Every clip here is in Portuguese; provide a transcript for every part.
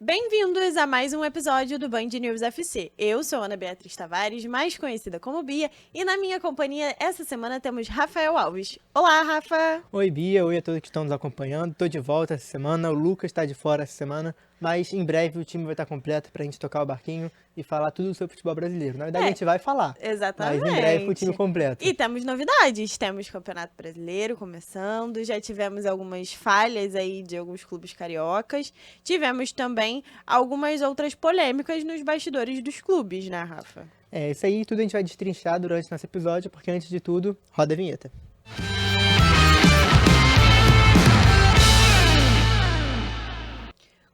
Bem-vindos a mais um episódio do Band News FC. Eu sou Ana Beatriz Tavares, mais conhecida como Bia, e na minha companhia essa semana temos Rafael Alves. Olá, Rafa! Oi, Bia, oi a todos que estão nos acompanhando. Tô de volta essa semana, o Lucas está de fora essa semana, mas em breve o time vai estar completo pra gente tocar o barquinho e falar tudo sobre o futebol brasileiro. Na verdade, a gente vai falar, Exatamente. mas em breve o time completo. E temos novidades, temos Campeonato Brasileiro começando, já tivemos algumas falhas aí de alguns clubes cariocas, tivemos também algumas outras polêmicas nos bastidores dos clubes, né, Rafa? Isso aí tudo a gente vai destrinchar durante nosso episódio, porque antes de tudo, roda a vinheta.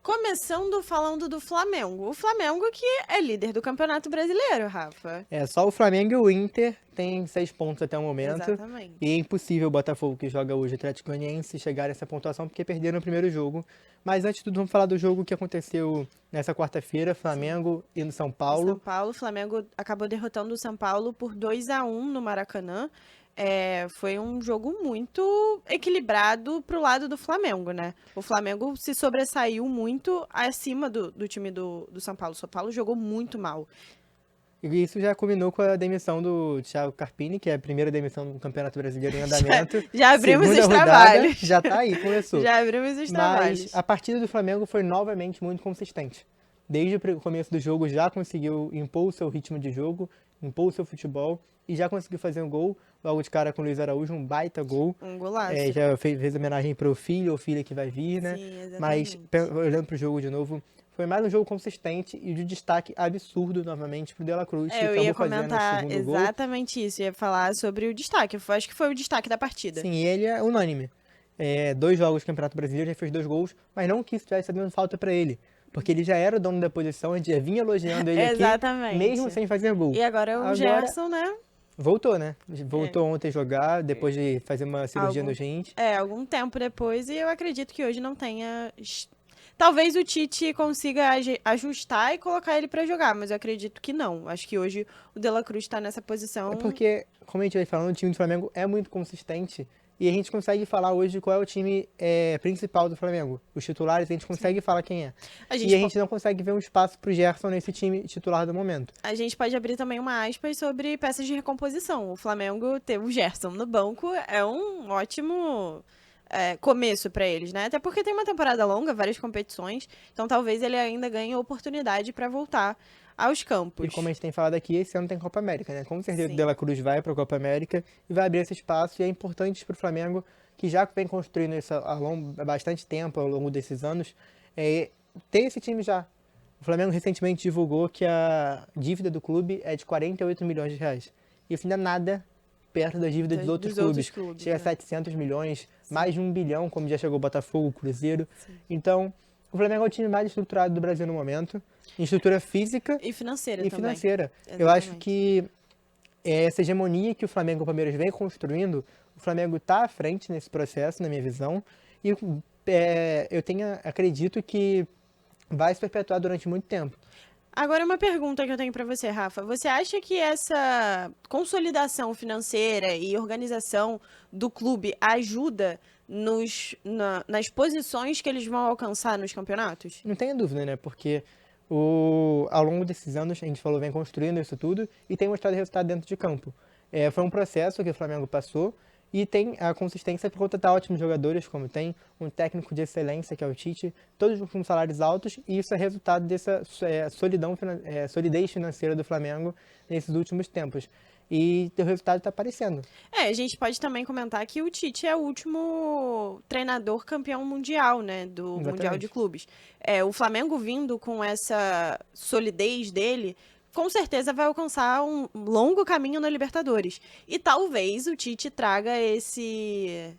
Começando falando do Flamengo. O Flamengo que é líder do Campeonato Brasileiro, Rafa. Só o Flamengo e o Inter têm 6 pontos até o momento. Exatamente. E é impossível o Botafogo, que joga hoje, o Atlético Goianiense, chegar a essa pontuação porque perderam o primeiro jogo. Mas antes de tudo, vamos falar do jogo que aconteceu nessa quarta-feira, Flamengo e no São Paulo. O Flamengo acabou derrotando o São Paulo por 2-1 no Maracanã. Foi um jogo muito equilibrado pro lado do Flamengo, né? O Flamengo se sobressaiu muito acima do time do São Paulo. O São Paulo jogou muito mal. E isso já culminou com a demissão do Thiago Carpini, que é a primeira demissão do Campeonato Brasileiro em andamento. Já abrimos Segunda os rodada, trabalhos. Já tá aí, começou. Já abrimos os trabalhos. Mas a partida do Flamengo foi novamente muito consistente. Desde o começo do jogo já conseguiu impor o seu ritmo de jogo, impor o seu futebol e já conseguiu fazer um gol logo de cara com o Luiz Araújo, um baita gol. Um golaço. Já fez homenagem pro filho ou filha que vai vir, né? Sim, exatamente. Mas olhando pro jogo de novo, foi mais um jogo consistente e de destaque absurdo novamente pro De La Cruz, que Eu ia acabou fazendo o comentar segundo gol. exatamente isso, ia falar sobre o destaque. Eu acho que foi o destaque da partida. Sim, ele é unânime. 2 jogos do Campeonato Brasileiro, já fez 2 gols, mas não que isso estivesse dando falta pra ele. Porque ele já era o dono da posição, a gente já vinha elogiando ele Exatamente. aqui, mesmo sem fazer gol. E agora o Gerson, né? Voltou, né? Voltou ontem a jogar, depois de fazer uma cirurgia no gente. Algum tempo depois, e eu acredito que hoje não tenha... Talvez o Tite consiga ajustar e colocar ele pra jogar, mas eu acredito que não. Acho que hoje o De La Cruz tá nessa posição. É porque, como a gente vai falando, o time do Flamengo é muito consistente e a gente consegue falar hoje qual é o time principal do Flamengo. Os titulares, a gente consegue falar quem é. E a gente não consegue ver um espaço pro Gerson nesse time titular do momento. A gente pode abrir também uma aspas sobre peças de recomposição. O Flamengo ter o Gerson no banco é um ótimo... começo pra eles, né? Até porque tem uma temporada longa, várias competições, então talvez ele ainda ganhe oportunidade pra voltar aos campos. E como a gente tem falado aqui, esse ano tem Copa América, né? Com certeza Sim. o De La Cruz vai pra Copa América e vai abrir esse espaço e é importante pro Flamengo, que já vem construindo isso há bastante tempo, ao longo desses anos, tem esse time já. O Flamengo recentemente divulgou que a dívida do clube é de 48 milhões de reais. Isso ainda é nada perto da dívida dos outros clubes. Chega a 700 milhões, sim, mais de 1 bilhão, como já chegou o Botafogo, o Cruzeiro. Sim. Então, o Flamengo é o time mais estruturado do Brasil no momento, em estrutura física e financeira também. Exatamente. Eu acho que essa hegemonia que o Flamengo e o Palmeiras vem construindo, o Flamengo está à frente nesse processo, na minha visão, e acredito que vai se perpetuar durante muito tempo. Agora, uma pergunta que eu tenho pra você, Rafa. Você acha que essa consolidação financeira e organização do clube ajuda nas posições que eles vão alcançar nos campeonatos? Não tenha dúvida, né? Porque ao longo desses anos, a gente falou, vem construindo isso tudo e tem mostrado resultado dentro de campo. Foi um processo que o Flamengo passou e tem a consistência para contratar ótimos jogadores, como tem um técnico de excelência, que é o Tite, todos com salários altos, e isso é resultado dessa solidez financeira do Flamengo nesses últimos tempos. E o resultado está aparecendo. A gente pode também comentar que o Tite é o último treinador campeão mundial, né, do Exatamente. Mundial de Clubes. O Flamengo vindo com essa solidez dele, com certeza vai alcançar um longo caminho na Libertadores. E talvez o Tite traga esse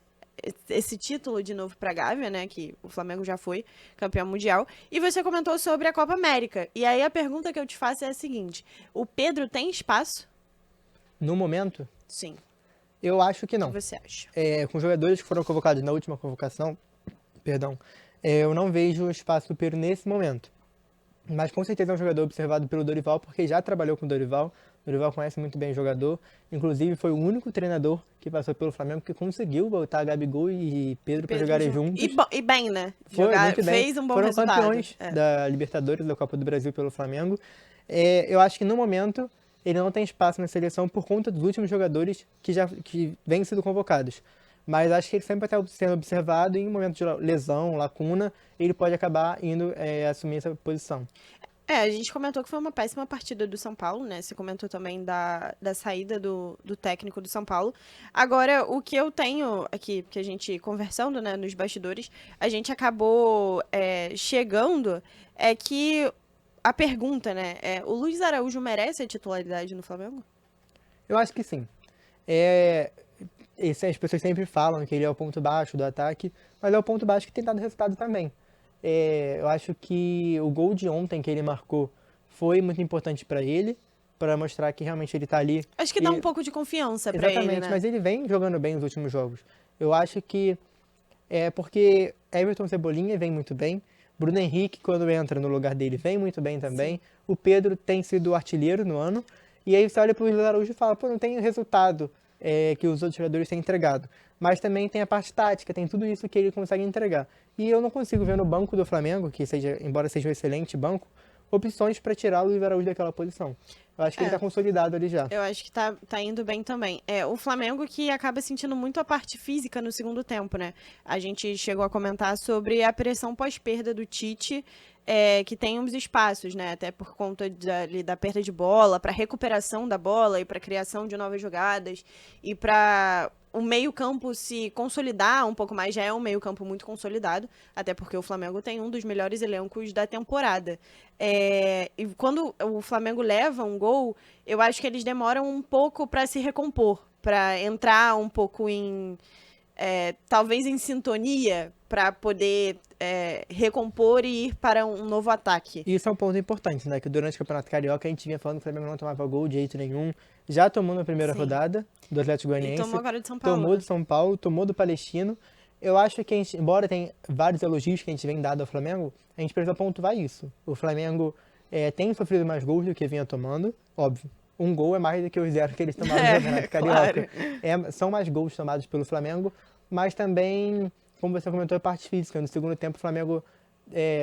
título de novo pra Gávea, né, que o Flamengo já foi campeão mundial. E você comentou sobre a Copa América. E aí a pergunta que eu te faço é a seguinte: o Pedro tem espaço? No momento? Sim. Eu acho que não. O que você acha? Com os jogadores que foram convocados na última convocação, eu não vejo espaço para o Pedro nesse momento. Mas com certeza é um jogador observado pelo Dorival, porque já trabalhou com o Dorival O Dorival conhece muito bem o jogador. Inclusive, foi o único treinador que passou pelo Flamengo que conseguiu botar Gabigol e Pedro para jogarem juntos. E bem, né? Foi muito bem. Fez um bom Foram resultado. campeões da Libertadores, da Copa do Brasil pelo Flamengo. Eu acho que no momento ele não tem espaço na seleção por conta dos últimos jogadores que vêm sendo convocados. Mas acho que ele sempre está sendo observado e em momento de lesão, lacuna, ele pode acabar indo assumir essa posição. A gente comentou que foi uma péssima partida do São Paulo, né? Você comentou também da saída do técnico do São Paulo. Agora, o que eu tenho aqui, que a gente conversando, né, nos bastidores, a gente acabou chegando, é que a pergunta, né, o Luiz Araújo merece a titularidade no Flamengo? Eu acho que sim. As pessoas sempre falam que ele é o ponto baixo do ataque, mas é o ponto baixo que tem dado resultado também. Eu acho que o gol de ontem que ele marcou foi muito importante para ele, para mostrar que realmente ele tá ali. Acho que dá um pouco de confiança para ele, né? Exatamente, mas ele vem jogando bem nos últimos jogos. Eu acho que porque Everton Cebolinha vem muito bem, Bruno Henrique, quando entra no lugar dele, vem muito bem também. Sim. O Pedro tem sido artilheiro no ano, e aí você olha pro Luiz Araújo e fala, pô, não tem o resultado que os outros jogadores têm entregado. Mas também tem a parte tática, tem tudo isso que ele consegue entregar. E eu não consigo ver no banco do Flamengo, embora seja um excelente banco, opções para tirar o Luiz Araújo daquela posição. Eu acho que ele está consolidado ali já. Eu acho que tá indo bem também. O Flamengo que acaba sentindo muito a parte física no segundo tempo, né? A gente chegou a comentar sobre a pressão pós-perda do Tite, que tem uns espaços, né? Até por conta da perda de bola, para recuperação da bola e para criação de novas jogadas e para o meio-campo se consolidar um pouco mais. Já é um meio-campo muito consolidado, até porque o Flamengo tem um dos melhores elencos da temporada. E quando o Flamengo leva um gol, eu acho que eles demoram um pouco para se recompor, para entrar um pouco talvez em sintonia, para poder recompor e ir para um novo ataque. Isso é um ponto importante, né? Que durante o Campeonato Carioca a gente vinha falando que o Flamengo não tomava gol de jeito nenhum. Já tomou na primeira rodada do Atlético Goianiense. E tomou agora de São Paulo. Tomou do São Paulo, tomou do Palestino. Eu acho que embora tenha vários elogios que a gente vem dado ao Flamengo, a gente precisa pontuar isso. O Flamengo tem sofrido mais gols do que vinha tomando, óbvio. Um gol é mais do que os 0 que eles tomaram no Campeonato Carioca. Claro. São mais gols tomados pelo Flamengo, mas também, como você comentou, a parte física. No segundo tempo o Flamengo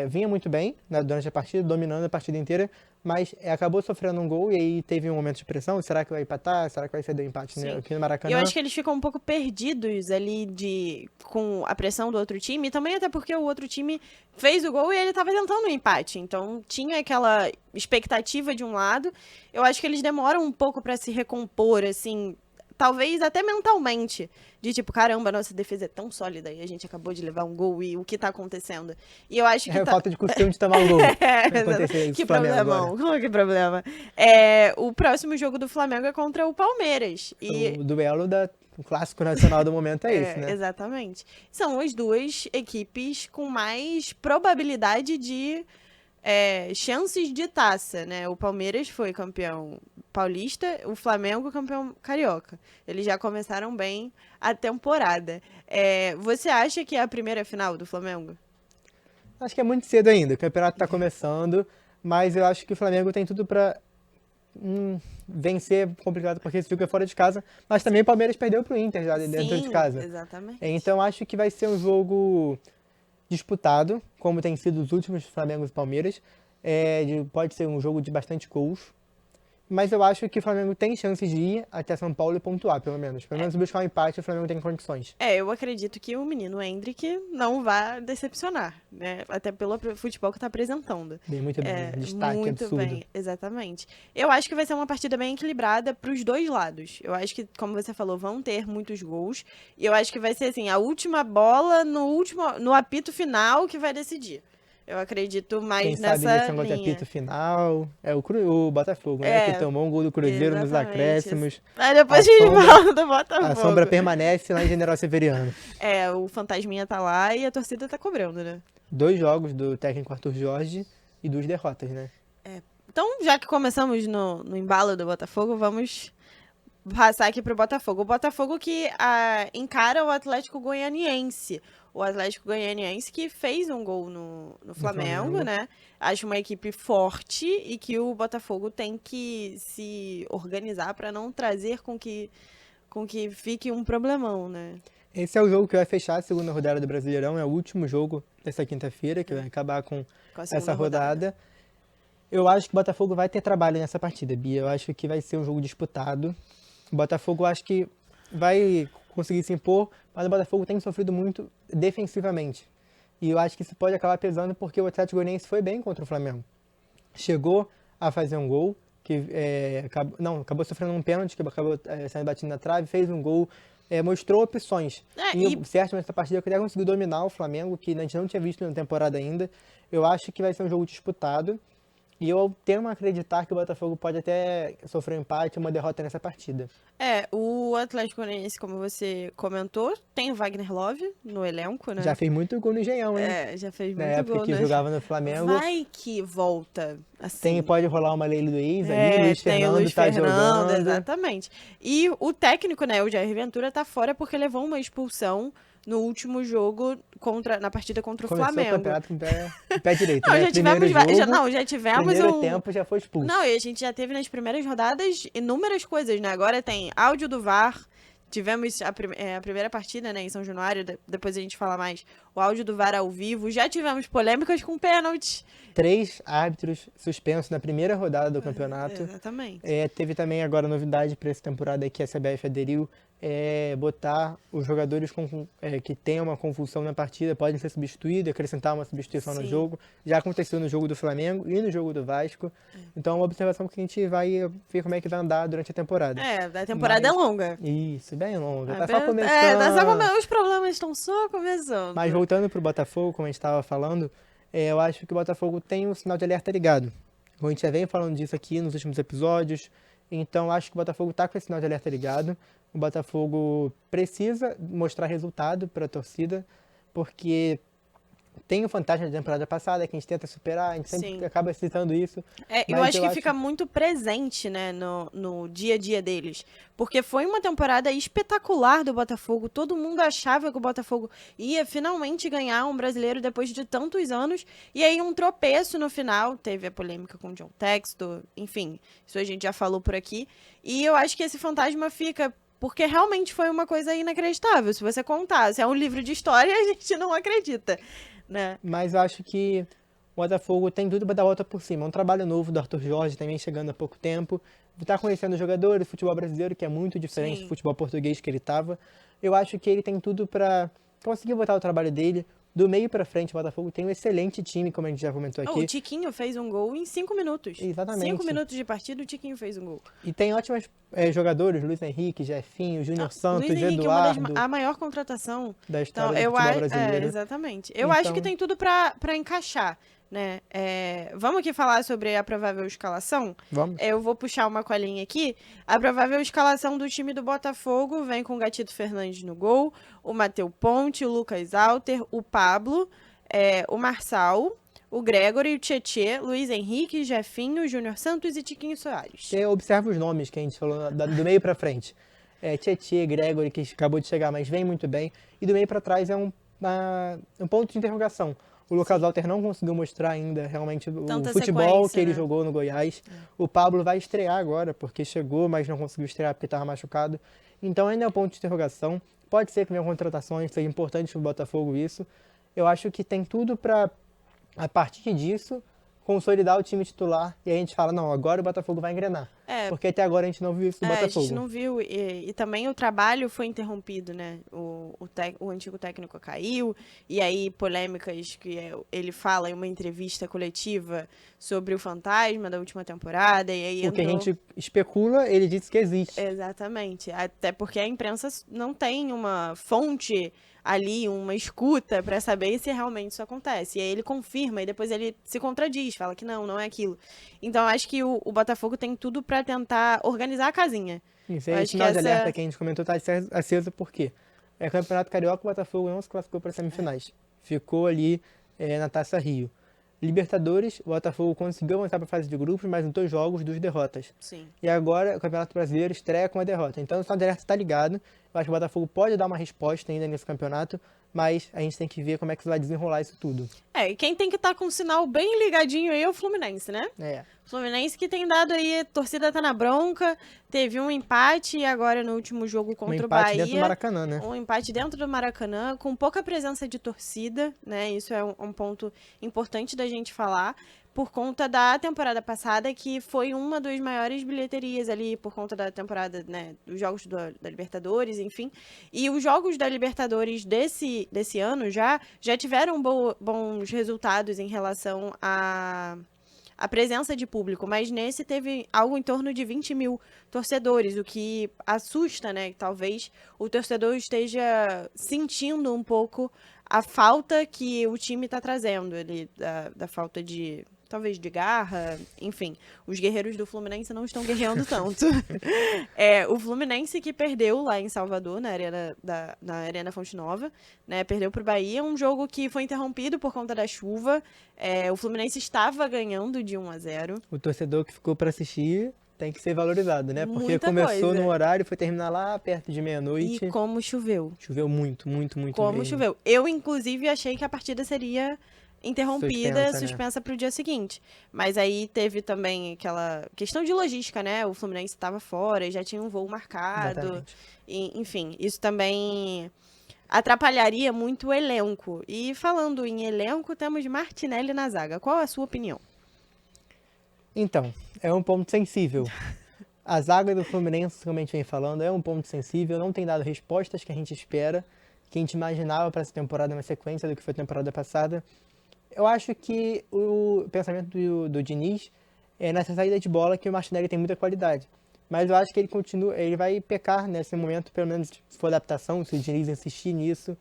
vinha muito bem, né, durante a partida, dominando a partida inteira, mas acabou sofrendo um gol e aí teve um momento de pressão. Será que vai empatar? Será que vai ceder o empate aqui no Maracanã? Eu acho que eles ficam um pouco perdidos ali com a pressão do outro time, e também até porque o outro time fez o gol e ele estava tentando um empate, então tinha aquela expectativa de um lado. Eu acho que eles demoram um pouco para se recompor, assim, talvez até mentalmente, de tipo, caramba, nossa defesa é tão sólida e a gente acabou de levar um gol e o que tá acontecendo? E eu acho que falta de costume de tomar um gol. Que problemão, que problema. O próximo jogo do Flamengo é contra o Palmeiras. O duelo o clássico nacional do momento é esse, né? Exatamente. São as duas equipes com mais probabilidade de chances de taça, né? O Palmeiras foi campeão paulista, o Flamengo campeão carioca. Eles já começaram bem a temporada. Você acha que é a primeira final do Flamengo? Acho que é muito cedo ainda. O campeonato está começando, mas eu acho que o Flamengo tem tudo para vencer. Complicado porque esse jogo é fora de casa, mas também o Palmeiras perdeu para o Inter já dentro de casa. Exatamente. Então acho que vai ser um jogo disputado, como tem sido os últimos Flamengo e Palmeiras. Pode ser um jogo de bastante gols. Mas eu acho que o Flamengo tem chances de ir até São Paulo e pontuar, pelo menos. Pelo menos buscar um empate, o Flamengo tem condições. Eu acredito que o menino Endrick não vai decepcionar, né? Até pelo futebol que está apresentando. Muito bem, destaque muito absurdo. Bem, exatamente. Eu acho que vai ser uma partida bem equilibrada para os dois lados. Eu acho que, como você falou, vão ter muitos gols. E eu acho que vai ser assim, a última bola no apito final que vai decidir. Eu acredito mais nessa linha. Quem sabe nesse negócio de apito final o Botafogo, né? Que tomou um gol do Cruzeiro nos acréscimos. Aí depois a gente fala do Botafogo. A sombra permanece lá em General Severiano. O fantasminha tá lá e a torcida tá cobrando, né? 2 jogos do técnico Arthur Jorge e 2 derrotas, né? Então, já que começamos no embalo do Botafogo, vamos passar aqui pro Botafogo. O Botafogo que encara o Atlético Goianiense. O Atlético Goianiense que fez um gol no Flamengo, né? Acho uma equipe forte e que o Botafogo tem que se organizar para não trazer com que fique um problemão, né? Esse é o jogo que vai fechar a segunda rodada do Brasileirão, é o último jogo dessa quinta-feira, que vai acabar com a essa segunda rodada. Eu acho que o Botafogo vai ter trabalho nessa partida, Bia. Eu acho que vai ser um jogo disputado. O Botafogo acho que vai conseguir se impor, mas o Botafogo tem sofrido muito defensivamente. E eu acho que isso pode acabar pesando porque o Atlético Goianiense foi bem contra o Flamengo. Chegou a fazer um gol, que acabou sofrendo um pênalti, que acabou sendo batido na trave, fez um gol, mostrou opções. Certamente nessa partida que ele conseguiu dominar o Flamengo, que a gente não tinha visto na temporada ainda. Eu acho que vai ser um jogo disputado. E eu temo acreditar que o Botafogo pode até sofrer um empate ou uma derrota nessa partida. O Atlético Goianiense, como você comentou, tem o Wagner Love no elenco, né? Já fez muito gol no Engenhão, hein? Já fez Na muito época gol, que né? jogava no Flamengo. Vai que volta, assim. Pode rolar uma Leila Luiz ali, Luiz Fernando tá jogando. Exatamente. E o técnico, né, o Jair Ventura, tá fora porque levou uma expulsão no último jogo na partida contra o Flamengo. Começou o campeonato com o pé direito, não, né? já tivemos, já tivemos primeiro tempo já foi expulso. Não, e a gente já teve nas primeiras rodadas inúmeras coisas, né? Agora tem áudio do VAR, tivemos a primeira partida, né, em São Januário, depois a gente fala mais, o áudio do VAR ao vivo, já tivemos polêmicas com pênalti. 3 árbitros suspensos na primeira rodada do campeonato. Exatamente. Teve também agora novidade para essa temporada que a CBF aderiu, botar os jogadores que tenham uma convulsão na partida, podem ser substituídos, acrescentar uma substituição no jogo. Já aconteceu no jogo do Flamengo e no jogo do Vasco. Então é uma observação que a gente vai ver como é que vai andar durante a temporada. A temporada é longa. Isso, bem longa. Tá só começando. Os problemas estão só começando. Mas voltando pro Botafogo, como a gente estava falando, eu acho que o Botafogo tem um sinal de alerta ligado. A gente já vem falando disso aqui nos últimos episódios. Então acho que o Botafogo está com esse sinal de alerta ligado. O Botafogo precisa mostrar resultado para a torcida, porque tem o fantasma da temporada passada, que a gente tenta superar, a gente sempre acaba citando isso. Eu acho que fica muito presente, né, no dia a dia deles. Porque foi uma temporada espetacular do Botafogo. Todo mundo achava que o Botafogo ia finalmente ganhar um brasileiro depois de tantos anos. E aí um tropeço no final. Teve a polêmica com o John Textor, enfim, isso a gente já falou por aqui. E eu acho que esse fantasma fica... Porque realmente foi uma coisa inacreditável. Se você contar, se é um livro de história, a gente não acredita, né? Mas eu acho que o Botafogo tem tudo para dar a volta por cima. É um trabalho novo do Arthur Jorge, também chegando há pouco tempo. Está conhecendo os jogadores, o futebol brasileiro, que é muito diferente do futebol português que ele estava. Eu acho que ele tem tudo para conseguir botar o trabalho dele. Do meio para frente, o Botafogo tem um excelente time, como a gente já comentou aqui. O Tiquinho fez um gol em 5 minutos. Exatamente. 5 minutos de partida, o Tiquinho fez um gol. E tem ótimos jogadores, Luiz Henrique, Jefinho, Júnior Santos, Luiz Henrique Eduardo. A maior contratação da história do futebol brasileiro. Exatamente. Eu acho que tem tudo para encaixar, né? Vamos aqui falar sobre a provável escalação? Vamos. Eu vou puxar uma colinha aqui. A provável escalação do time do Botafogo vem com o Gatito Fernandes no gol, o Matheus Ponte, o Lucas Alter, o Pablo, o Marçal, o Gregory, o Tietê, Luiz Henrique, Jefinho, Júnior Santos e Tiquinho Soares. Observa os nomes que a gente falou do meio para frente. Tietê, Gregory, que acabou de chegar, mas vem muito bem. E do meio para trás é um ponto de interrogação. O Lucas Alter não conseguiu mostrar ainda realmente o futebol que ele jogou no Goiás. O Pablo vai estrear agora, porque chegou, mas não conseguiu estrear porque estava machucado. Então ainda é um ponto de interrogação. Pode ser que venham contratações, seja importante para o Botafogo isso. Eu acho que tem tudo para, a partir disso, consolidar o time titular. E a gente fala, não, agora o Botafogo vai engrenar. Porque até agora a gente não viu isso do Botafogo. A gente não viu. E também o trabalho foi interrompido, né? O antigo técnico caiu. E aí polêmicas que ele fala em uma entrevista coletiva sobre o fantasma da última temporada. E aí o que a gente especula, ele disse que existe. Exatamente. Até porque a imprensa não tem uma fonte ali, uma escuta para saber se realmente isso acontece. E aí ele confirma e depois ele se contradiz, fala que não é aquilo. Então eu acho que o Botafogo tem tudo para tentar organizar a casinha. Isso aí, sinal de alerta que a gente comentou tá aceso por quê? Campeonato Carioca, o Botafogo não se classificou para semifinais. Ficou ali na Taça Rio. Libertadores, o Botafogo conseguiu avançar para a fase de grupos, mas em 2 jogos, 2 derrotas. Sim. E agora o Campeonato Brasileiro estreia com a derrota. Então o Sinal de Alerta está ligado. Eu acho que o Botafogo pode dar uma resposta ainda nesse campeonato, mas a gente tem que ver como é que vai desenrolar isso tudo. E quem tem que estar com o sinal bem ligadinho aí é o Fluminense, né? O Fluminense que tem dado aí, a torcida tá na bronca, teve um empate agora no último jogo contra o Bahia. Dentro do Maracanã, né? Um empate dentro do Maracanã, com pouca presença de torcida, né? Isso é um ponto importante da gente falar, por conta da temporada passada, que foi uma das maiores bilheterias ali, por conta da temporada, né, dos jogos da Libertadores, enfim. E os jogos da Libertadores desse ano já tiveram bons resultados em relação a presença de público, mas nesse teve algo em torno de 20 mil torcedores, o que assusta, né? Talvez o torcedor esteja sentindo um pouco a falta que o time está trazendo, ali, da falta de, talvez, de garra, enfim. Os guerreiros do Fluminense não estão guerreando tanto. O Fluminense que perdeu lá em Salvador, na Arena Fonte Nova, né, perdeu para o Bahia, um jogo que foi interrompido por conta da chuva. O Fluminense estava ganhando de 1-0. O torcedor que ficou para assistir tem que ser valorizado, né? Porque Muita começou coisa. no horário e foi terminar lá perto de meia-noite. E como choveu. Choveu muito, muito, muito Como mesmo. choveu. Eu, inclusive, achei que a partida seria interrompida, suspensa para o dia seguinte. Mas aí teve também aquela questão de logística, né? O Fluminense estava fora e já tinha um voo marcado. E, enfim, isso também atrapalharia muito o elenco. E falando em elenco, temos Martinelli na zaga. Qual a sua opinião? Então, é um ponto sensível. A zaga do Fluminense, como a gente vem falando, é um ponto sensível, não tem dado respostas que a gente espera, que a gente imaginava para essa temporada, uma sequência do que foi a temporada passada. Eu acho que o pensamento do Diniz é nessa saída de bola que o Martinelli tem muita qualidade. Mas eu acho que ele vai pecar nesse momento, pelo menos se for adaptação, se o Diniz insistir nisso,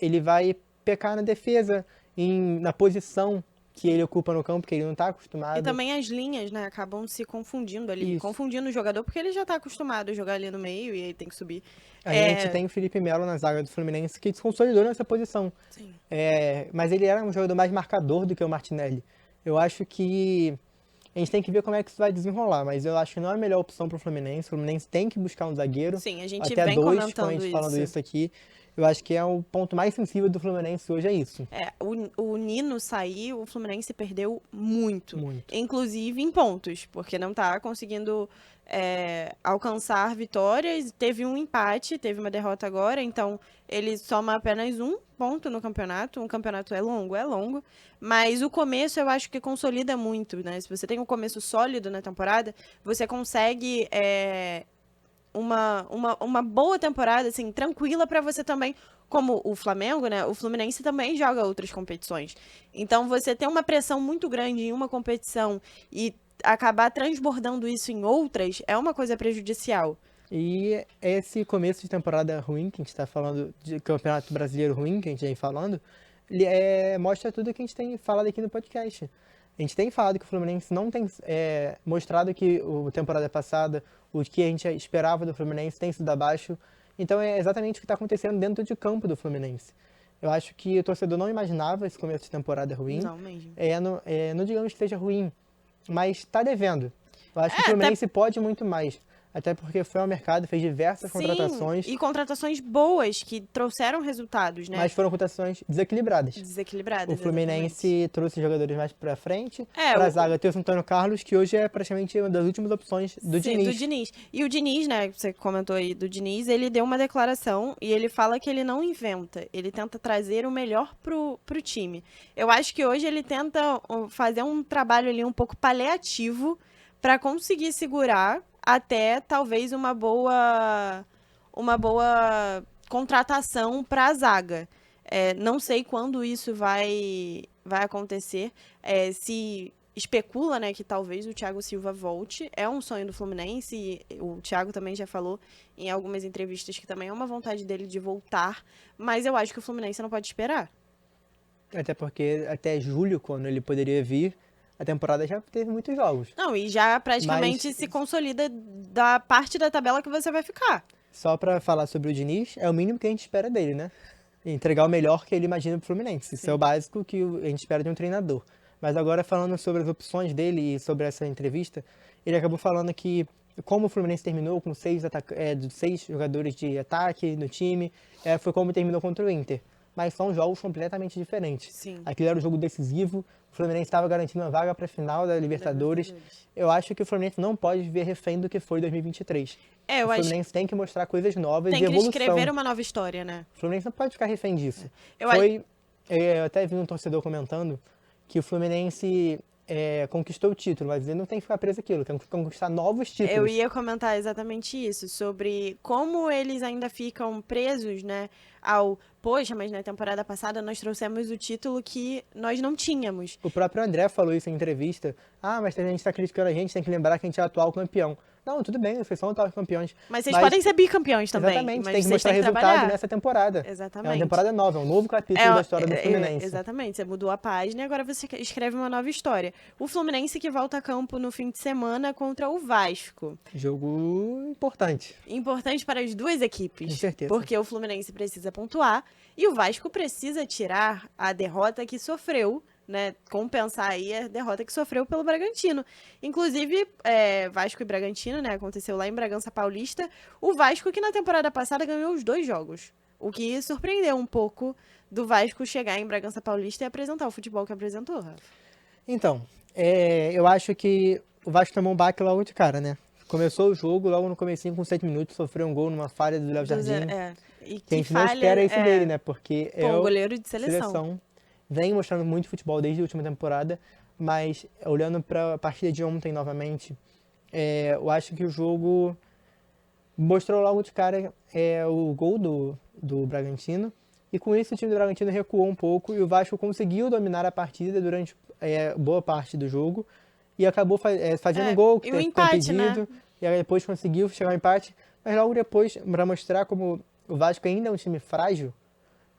ele vai pecar na defesa, na posição que ele ocupa no campo, que ele não está acostumado. E também as linhas, né, acabam se confundindo ali, confundindo o jogador, porque ele já está acostumado a jogar ali no meio e ele tem que subir. A gente tem o Felipe Melo na zaga do Fluminense, que se consolidou nessa posição. Sim. Mas ele era um jogador mais marcador do que o Martinelli. Eu acho que a gente tem que ver como é que isso vai desenrolar, mas eu acho que não é a melhor opção para o Fluminense. O Fluminense tem que buscar um zagueiro. Sim, a gente até vem 2, comentando com a gente isso. falando isso aqui. Eu acho que é o ponto mais sensível do Fluminense hoje, é isso. O Nino sair, o Fluminense perdeu muito. Muito. Inclusive em pontos, porque não está conseguindo alcançar vitórias. Teve um empate, teve uma derrota agora, então ele soma apenas 1 ponto no campeonato. Um campeonato é longo, mas o começo eu acho que consolida muito, né? Se você tem um começo sólido na temporada, você consegue uma boa temporada, assim, tranquila para você também, como o Flamengo, né? O Fluminense também joga outras competições. Então, você ter uma pressão muito grande em uma competição e acabar transbordando isso em outras é uma coisa prejudicial. E esse começo de temporada ruim, que a gente está falando, de campeonato brasileiro ruim, que a gente vem falando, mostra tudo que a gente tem falado aqui no podcast. A gente tem falado que o Fluminense não tem mostrado que a temporada passada, o que a gente esperava do Fluminense tem sido abaixo. Então é exatamente o que está acontecendo dentro de campo do Fluminense. Eu acho que o torcedor não imaginava esse começo de temporada ruim. Não mesmo. Não digamos que seja ruim, mas está devendo. Eu acho que o Fluminense pode muito mais. Até porque foi ao mercado, fez diversas contratações. E contratações boas, que trouxeram resultados, né? Mas foram contratações desequilibradas. Desequilibradas, O Fluminense trouxe jogadores mais pra frente. É, pra zaga tem o Antônio Carlos, que hoje é praticamente uma das últimas opções do Diniz. do Diniz. E o Diniz, né, você comentou aí do Diniz, ele deu uma declaração e ele fala que ele não inventa, ele tenta trazer o melhor pro time. Eu acho que hoje ele tenta fazer um trabalho ali um pouco paliativo para conseguir segurar até talvez uma boa contratação para a zaga. Não sei quando isso vai acontecer. Se especula, né, que talvez o Thiago Silva volte. É um sonho do Fluminense. E o Thiago também já falou em algumas entrevistas que também é uma vontade dele de voltar. Mas eu acho que o Fluminense não pode esperar. Até porque até julho, quando ele poderia vir, a temporada já teve muitos jogos. Não, e já praticamente se consolida da parte da tabela que você vai ficar. Só pra falar sobre o Diniz, é o mínimo que a gente espera dele, né? entregar o melhor que ele imagina pro Fluminense. Isso é Sim. o básico que a gente espera de um treinador. Mas agora falando sobre as opções dele e sobre essa entrevista, ele acabou falando que como o Fluminense terminou com 6 jogadores de ataque no time, foi como terminou contra o Inter. Mas são jogos completamente diferentes. Sim. Aquilo era um jogo decisivo, o Fluminense estava garantindo uma vaga para a final da Libertadores. Eu acho que o Fluminense não pode viver refém do que foi 2023. Eu O acho Fluminense tem que mostrar coisas novas tem e que evolução. escrever uma nova história, né? O Fluminense não pode ficar refém disso. Eu Eu até vi um torcedor comentando que o Fluminense conquistou o título, mas ele não tem que ficar preso àquilo, tem que conquistar novos títulos. Eu ia comentar exatamente isso, sobre como eles ainda ficam presos, né, poxa, mas na temporada passada nós trouxemos o título que nós não tínhamos. O próprio André falou isso em entrevista. Mas a gente está criticando a gente, tem que lembrar que a gente é atual campeão. Não, tudo bem, vocês são atuais campeões. Mas vocês podem ser bicampeões também. Exatamente, mas tem que vocês mostrar têm que resultado trabalhar. nessa temporada. Exatamente. É uma temporada nova, é um novo capítulo da história do Fluminense. Exatamente, você mudou a página e agora você escreve uma nova história. O Fluminense que volta a campo no fim de semana contra o Vasco. Jogo importante. Importante para as duas equipes. Com certeza. Porque o Fluminense precisa pontuar e o Vasco precisa tirar a derrota que sofreu, né, compensar aí a derrota que sofreu pelo Bragantino. Inclusive, Vasco e Bragantino, né, aconteceu lá em Bragança Paulista. O Vasco que na temporada passada ganhou os 2 jogos. O que surpreendeu um pouco do Vasco chegar em Bragança Paulista e apresentar o futebol que apresentou, Rafa. Então, eu acho que o Vasco tomou um baque logo de cara, né? Começou o jogo, logo no comecinho, com 7 minutos, sofreu um gol numa falha do Léo Jardim. E Que a gente não espera isso dele, né? Porque um goleiro de seleção. Vem mostrando muito futebol desde a última temporada, mas olhando para a partida de ontem novamente, eu acho que o jogo mostrou logo de cara o gol do Bragantino, e com isso o time do Bragantino recuou um pouco e o Vasco conseguiu dominar a partida durante boa parte do jogo e acabou fazendo gol, que e o teve empate, impedido, né? E aí depois conseguiu chegar ao empate, mas logo depois, para mostrar como o Vasco ainda é um time frágil,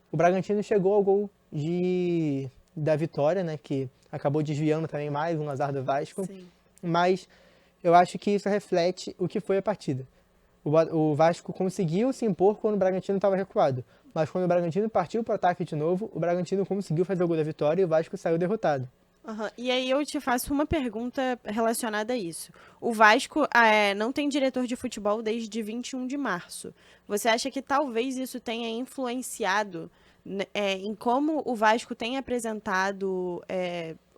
o Bragantino chegou ao gol da vitória, né, que acabou desviando também mais um azar do Vasco. Sim. Mas eu acho que isso reflete o que foi a partida. O Vasco conseguiu se impor quando o Bragantino estava recuado, mas quando o Bragantino partiu para o ataque de novo, o Bragantino conseguiu fazer o gol da vitória e o Vasco saiu derrotado. Uhum. E aí eu te faço uma pergunta relacionada a isso. O Vasco não tem diretor de futebol desde 21 de março. Você acha que talvez isso tenha influenciado em como o Vasco tem apresentado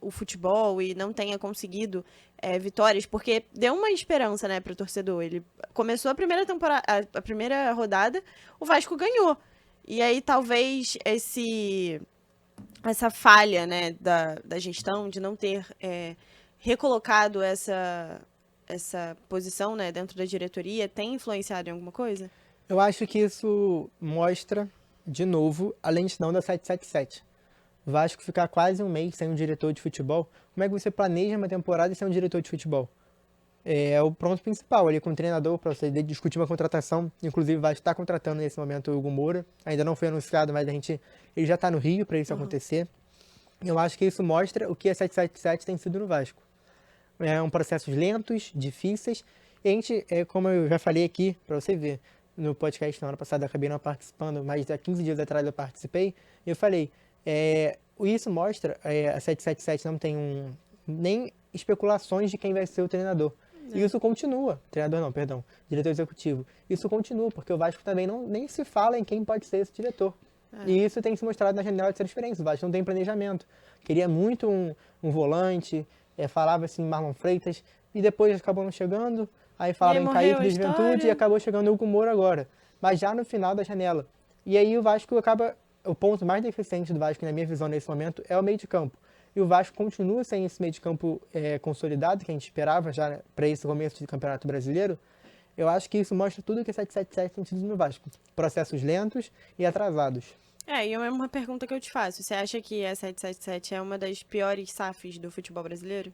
o futebol e não tenha conseguido vitórias? Porque deu uma esperança, né, para o torcedor. Ele começou a primeira temporada, a primeira rodada, o Vasco ganhou. E aí talvez essa falha, né, da gestão de não ter recolocado essa posição, né, dentro da diretoria tem influenciado em alguma coisa? Eu acho que isso mostra, de novo, a lentidão da 777. O Vasco ficar quase um mês sem um diretor de futebol, como é que você planeja uma temporada sem um diretor de futebol? É o ponto principal ali com o treinador para você discutir uma contratação. Inclusive, vai estar contratando nesse momento o Hugo Moura. Ainda não foi anunciado, mas ele já está no Rio para isso acontecer. Eu acho que isso mostra o que a 777 tem sido no Vasco. Um processos lentos, difíceis. E a gente, como eu já falei aqui, para você ver, no podcast na hora passada eu acabei não participando, mas há 15 dias atrás eu participei, e eu falei, isso mostra, a 777 não tem nem especulações de quem vai ser o treinador. E isso continua, diretor executivo. Isso continua, porque o Vasco também nem se fala em quem pode ser esse diretor. E isso tem se mostrado na janela de transferência. O Vasco não tem planejamento. Queria muito um volante, falava assim Marlon Freitas, e depois acabou não chegando, aí falava em Kaique do Juventude e acabou chegando o Hugo Moura agora. Mas já no final da janela. E aí o Vasco o ponto mais deficiente do Vasco, na minha visão nesse momento, é o meio de campo. E o Vasco continua sem esse meio de campo consolidado, que a gente esperava já para esse começo de Campeonato Brasileiro. Eu acho que isso mostra tudo que a 777 tem tido no Vasco. Processos lentos e atrasados. E é uma pergunta que eu te faço. Você acha que a 777 é uma das piores SAFs do futebol brasileiro?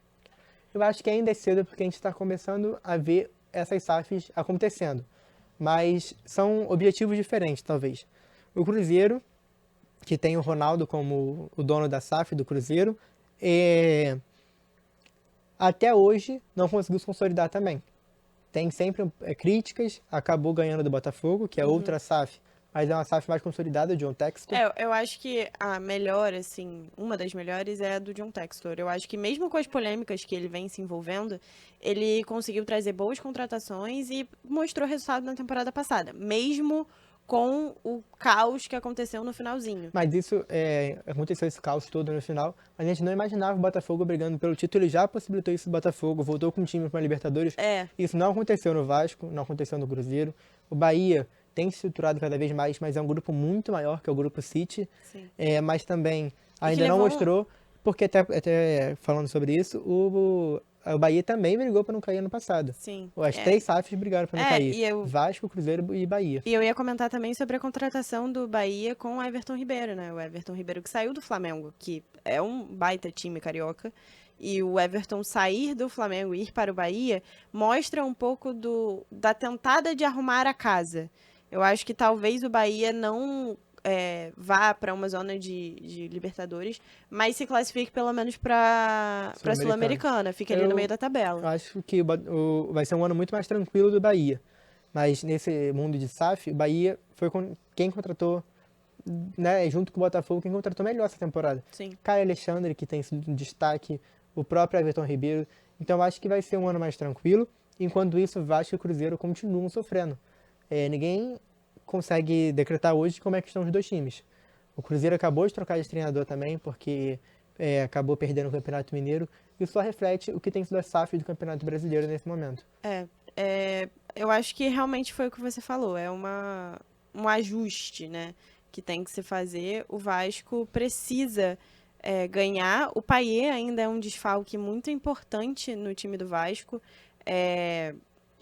Eu acho que ainda é cedo, porque a gente está começando a ver essas SAFs acontecendo. Mas são objetivos diferentes, talvez. O Cruzeiro, que tem o Ronaldo como o dono da SAF do Cruzeiro, até hoje não conseguiu se consolidar também. Tem sempre críticas, acabou ganhando do Botafogo, que é outra SAF mas é uma SAF mais consolidada, o John Textor. Eu acho que a melhor, assim, uma das melhores é a do John Textor. Eu acho que mesmo com as polêmicas que ele vem se envolvendo, ele conseguiu trazer boas contratações e mostrou resultado na temporada passada, mesmo com o caos que aconteceu no finalzinho. Mas isso, aconteceu esse caos todo no final, mas a gente não imaginava o Botafogo brigando pelo título, ele já possibilitou isso no Botafogo, voltou com o time para a Libertadores. Isso não aconteceu no Vasco, não aconteceu no Cruzeiro. O Bahia tem se estruturado cada vez mais, mas é um grupo muito maior que é o Grupo City. Sim. Mas também ainda não mostrou, porque até falando sobre isso, o Bahia também brigou para não cair ano passado. Sim. As 3 SAFs brigaram para não cair. Vasco, Cruzeiro e Bahia. E eu ia comentar também sobre a contratação do Bahia com o Everton Ribeiro, né? O Everton Ribeiro que saiu do Flamengo, que é um baita time carioca. E o Everton sair do Flamengo e ir para o Bahia mostra um pouco da tentada de arrumar a casa. Eu acho que talvez o Bahia não vá para uma zona de Libertadores, mas se classifique pelo menos para a Sul-Americana, fique ali no meio da tabela. Eu acho que vai ser um ano muito mais tranquilo do Bahia, mas nesse mundo de SAF, o Bahia foi quem contratou, né, junto com o Botafogo, quem contratou melhor essa temporada. Sim. Caio Alexandre, que tem sido um destaque, o próprio Everton Ribeiro, então eu acho que vai ser um ano mais tranquilo, enquanto isso Vasco e Cruzeiro continuam sofrendo. Ninguém consegue decretar hoje como é que estão os dois times. O Cruzeiro acabou de trocar de treinador também, porque acabou perdendo o Campeonato Mineiro, e só reflete o que tem sido a SAF do Campeonato Brasileiro nesse momento. Eu acho que realmente foi o que você falou, é um ajuste, né, que tem que se fazer. O Vasco precisa ganhar, o Payet ainda é um desfalque muito importante no time do Vasco,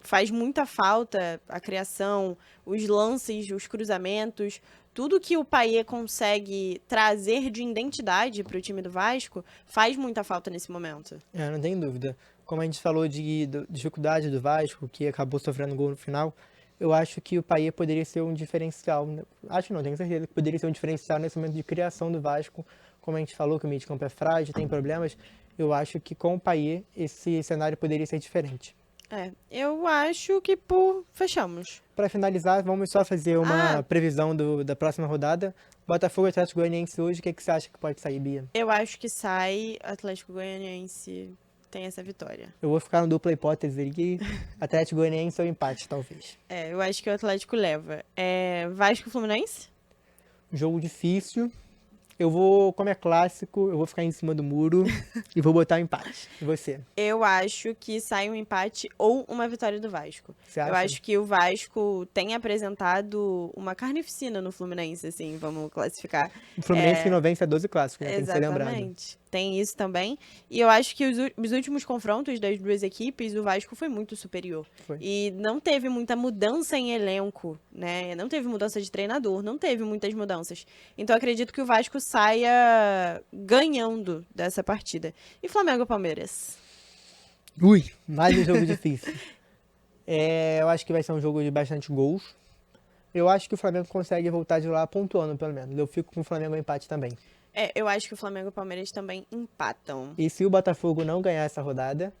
faz muita falta a criação, os lances, os cruzamentos, tudo que o Payet consegue trazer de identidade para o time do Vasco faz muita falta nesse momento. Não tem dúvida. Como a gente falou de dificuldade do Vasco, que acabou sofrendo gol no final, eu acho que o Payet poderia ser um diferencial. Acho não, tenho certeza que poderia ser um diferencial nesse momento de criação do Vasco. Como a gente falou que o meio de campo é frágil, tem problemas, eu acho que com o Payet esse cenário poderia ser diferente. Eu acho que fechamos. Para finalizar, vamos só fazer uma previsão da próxima rodada. Botafogo e Atlético Goianiense hoje, o que você acha que pode sair, Bia? Eu acho que sai Atlético Goianiense, tem essa vitória. Eu vou ficar no dupla hipótese aqui, Atlético Goianiense ou empate, talvez. Eu acho que o Atlético leva. Vasco e Fluminense? Jogo difícil. Como é clássico, eu vou ficar em cima do muro e vou botar um empate. E você? Eu acho que sai um empate ou uma vitória do Vasco. Você acha? Eu acho que o Vasco tem apresentado uma carnificina no Fluminense, assim, vamos classificar. O Fluminense que não vence é 12 clássicos, né? Tem que ser lembrado. Exatamente. Tem isso também. E eu acho que os últimos confrontos das duas equipes, o Vasco foi muito superior. Foi. E não teve muita mudança em elenco, né? Não teve mudança de treinador, não teve muitas mudanças. Então eu acredito que o Vasco saia ganhando dessa partida. E Flamengo e Palmeiras? Mais um jogo difícil. Eu acho que vai ser um jogo de bastante gols. Eu acho que o Flamengo consegue voltar de lá pontuando, pelo menos. Eu fico com o Flamengo em empate também. Eu acho que o Flamengo e o Palmeiras também empatam. E se o Botafogo não ganhar essa rodada,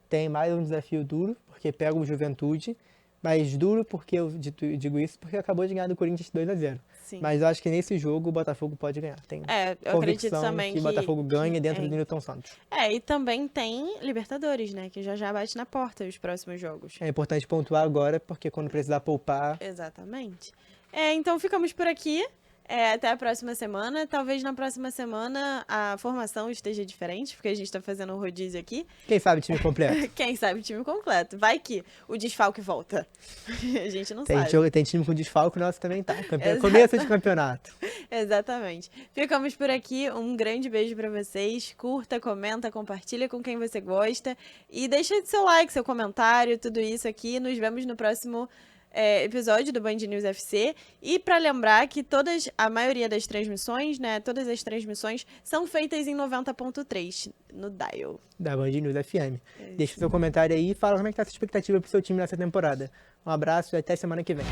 tem mais um desafio duro, porque pega o Juventude. Mas duro porque eu digo isso, porque acabou de ganhar do Corinthians 2-0. Sim. Mas eu acho que nesse jogo o Botafogo pode ganhar. Tem eu acredito também que o Botafogo ganha dentro do Newton Santos. E também tem Libertadores, né? Que já bate na porta os próximos jogos. É importante pontuar agora, porque quando precisar poupar... Exatamente. Então ficamos por aqui. Até a próxima semana. Talvez na próxima semana a formação esteja diferente, porque a gente tá fazendo um rodízio aqui. Quem sabe time completo? Quem sabe time completo. Vai que o desfalque volta. A gente não sabe. Tem time com desfalque, o nosso também tá. Começo de campeonato. Exatamente. Ficamos por aqui. Um grande beijo pra vocês. Curta, comenta, compartilha com quem você gosta. E deixa seu like, seu comentário, tudo isso aqui. Nos vemos no próximo episódio do Band News FC. E para lembrar que a maioria das transmissões, né, todas as transmissões são feitas em 90.3 no dial da Band News FM. Deixa seu comentário aí e fala como é que tá a sua expectativa pro seu time nessa temporada. Um abraço e até semana que vem.